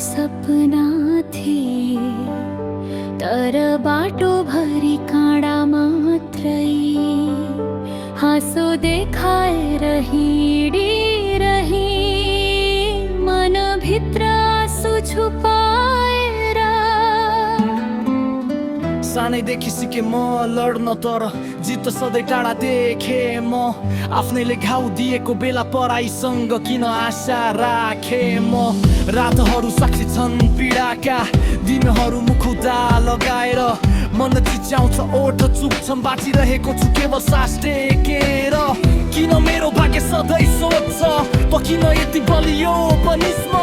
सपना थिए तर बाटो भरि काँडा मात्रै हाँसो देखाएर हिँडिरहे मनभित्र आँसु छुपाएर सानैदेखि सिके म लड्न तर जित सधैँ टाढा देखे म आफ्नैले घाउ दिएको बेला पराईसँग किन आशा राखे म रातहरू साक्षी छन् पीडाका दिनहरू मुखुदा लगाएर मन चिच्याउँछ ओठ चुप्छन् बाँचिरहेको छु केवल सास टेकेर किन मेरो भाग्य सधैँ सोध्छ त किन यति बलियो बनिस् म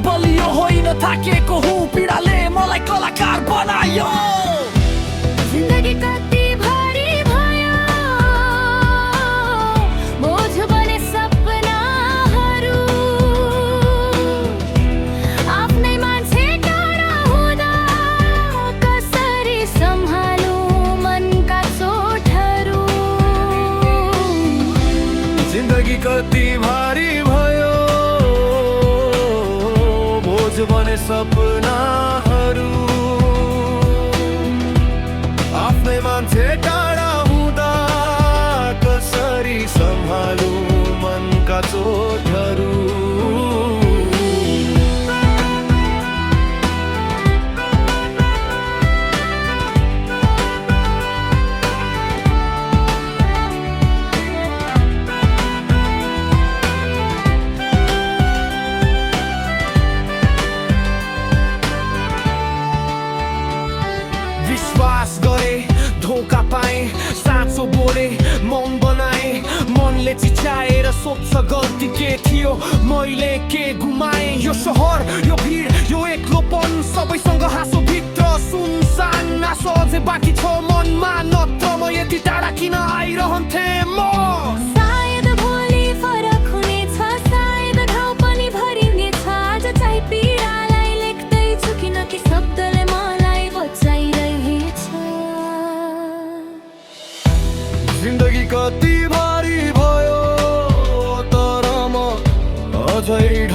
बलियो होइन थाकेको हुँ पीडाले मलाई कलाकार बनायो जिन्दगी कति भारी भयो बोझ बने सपनाहरू आफ्नै मान्छे टाढा हुँदा कसरी सम्हालु मनका चोटहरू जिन्दगी कति भारी भयो बोझ बने सपनाहरू आफ्नै मान्छे टाढा हुँदा कसरी सम्हालु मनका चोटहरू विश्वास गरे धोका पाए साँचो बोले मन बनाए मनले चिच्याएर सोध्छ गल्ती के थियो मैले के गुमाएँ यो सहर यो भिड यो एक्लोपन सबैसँग हाँसो भित्र सुनसान आँसो अझै बाँकी छ मनमा नत्र म यति टाढा किन आइरहन्थे म सायद भोलि फरक हुनेछ सायद घाउ पनि भरिनेछ आज चाहिँ पीडालाई लेख्दैछु किनकि शब्दले मलाई बचाइरहेछ जिन्दगी कति भारी भयो तर म अझै